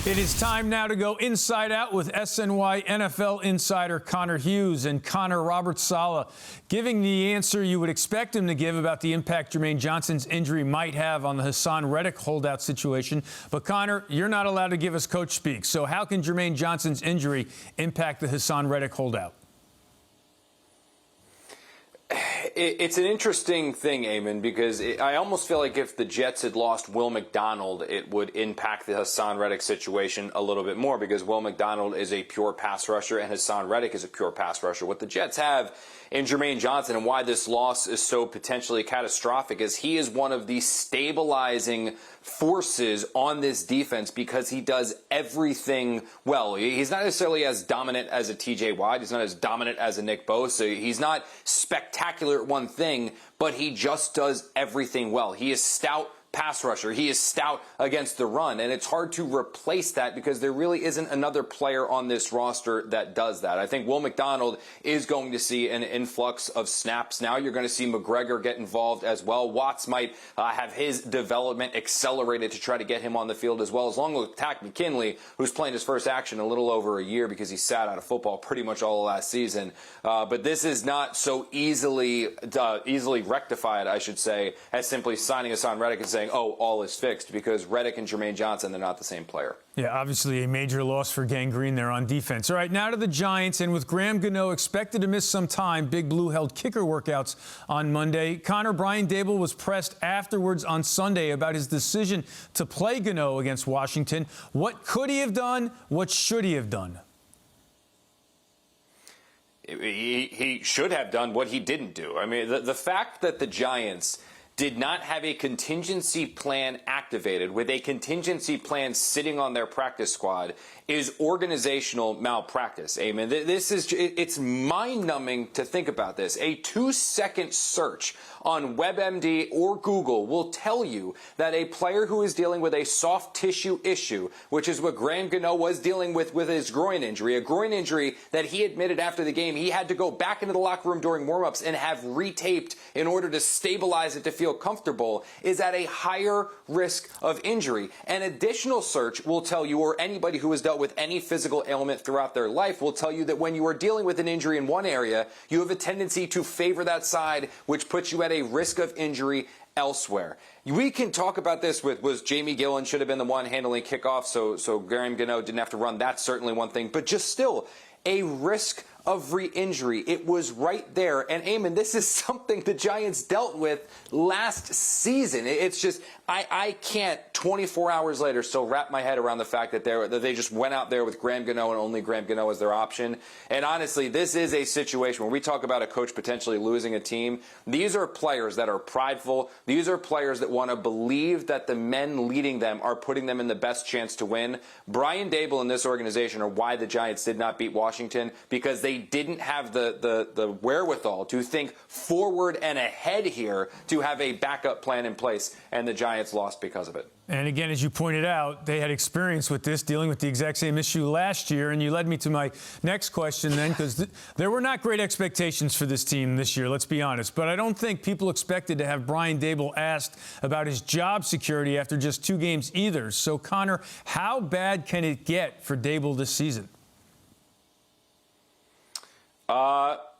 It is time now to go inside out with SNY NFL insider Connor Hughes. And Connor, Robert Saleh giving the answer you would expect him to give about the impact Jermaine Johnson's injury might have on the Haason Reddick holdout situation. But Connor, you're not allowed to give us coach speak. So how can Jermaine Johnson's injury impact the Haason Reddick holdout? It's an interesting thing, Eamon, because I almost feel like if the Jets had lost Will McDonald, it would impact the Haason Reddick situation a little bit more, because Will McDonald is a pure pass rusher and Haason Reddick is a pure pass rusher. What the Jets have in Jermaine Johnson and why this loss is so potentially catastrophic is he is one of the stabilizing forces on this defense because he does everything well. He's not necessarily as dominant as a TJ Watt. He's not as dominant as a Nick Bosa. He's not spectacular at one thing, but he just does everything well. He is stout pass rusher. He is stout against the run, and it's hard to replace that because there really isn't another player on this roster that does that. I think Will McDonald is going to see an influx of snaps. Now you're going to see McGregor get involved as well. Watts might have his development accelerated to try to get him on the field as well, as long as Takk McKinley, who's playing his first action a little over a year because he sat out of football pretty much all of last season. But this is not so easily rectified, I should say, as simply signing Haason Reddick and saying, oh, all is fixed, because Reddick and Jermaine Johnson, they're not the same player. Yeah, obviously a major loss for Gangrene there on defense. All right, now to the Giants, and with Graham Gano expected to miss some time, Big Blue held kicker workouts on Monday. Connor, Brian Daboll was pressed afterwards on Sunday about his decision to play Gano against Washington. What could he have done? What should he have done? He should have done what he didn't do. I mean, the fact that the Giants did not have a contingency plan activated with a contingency plan sitting on their practice squad is organizational malpractice. Amen. It's mind-numbing to think about this. A 2-second search on WebMD or Google will tell you that a player who is dealing with a soft tissue issue, which is what Graham Gano was dealing with his groin injury, a groin injury that he admitted after the game he had to go back into the locker room during warm-ups and have retaped in order to stabilize it to feel comfortable, is at a higher risk of injury. An additional search will tell you, or anybody who has dealt with any physical ailment throughout their life will tell you, that when you are dealing with an injury in one area, you have a tendency to favor that side, which puts you at a risk of injury elsewhere. We can talk about this was Jamie Gillen should have been the one handling kickoff, so Graham Gano didn't have to run. That's certainly one thing, but just still a risk of re-injury. It was right there. And Eamon, this is something the Giants dealt with last season. It's just, I can't 24 hours later still wrap my head around the fact that they just went out there with Graham Gano and only Graham Gano as their option. And honestly, this is a situation where we talk about a coach potentially losing a team. These are players that are prideful. These are players that want to believe that the men leading them are putting them in the best chance to win. Brian Daboll and this organization are why the Giants did not beat Washington, because they didn't have the wherewithal to think forward and ahead here to have a backup plan in place, and the Giants lost because of it. And again, as you pointed out, they had experience with this, dealing with the exact same issue last year. And you led me to my next question then, because there were not great expectations for this team this year, let's be honest. But I don't think people expected to have Brian Daboll asked about his job security after just 2 games either. So, Connor, how bad can it get for Daboll this season?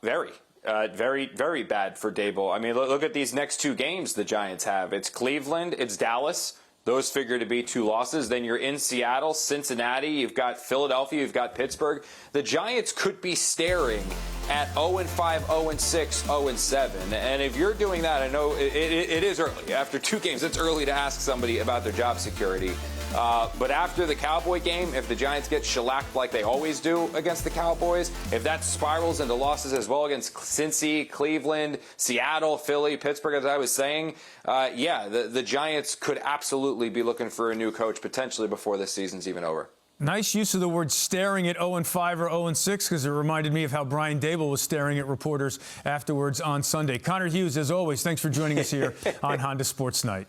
Very, very bad for Daboll. I mean, look at these next 2 games the Giants have. It's Cleveland, it's Dallas. Those figure to be 2 losses. Then you're in Seattle, Cincinnati, you've got Philadelphia, you've got Pittsburgh. The Giants could be staring at 0-5, 0-6, 0-7. And if you're doing that, I know it is early. After 2 games, it's early to ask somebody about their job security. But after the Cowboy game, if the Giants get shellacked like they always do against the Cowboys, if that spirals into losses as well against Cincy, Cleveland, Seattle, Philly, Pittsburgh, as I was saying, the Giants could absolutely be looking for a new coach potentially before this season's even over. Nice use of the word staring at 0-5 or 0-6, because it reminded me of how Brian Daboll was staring at reporters afterwards on Sunday. Connor Hughes, as always, thanks for joining us here on Honda Sports Night.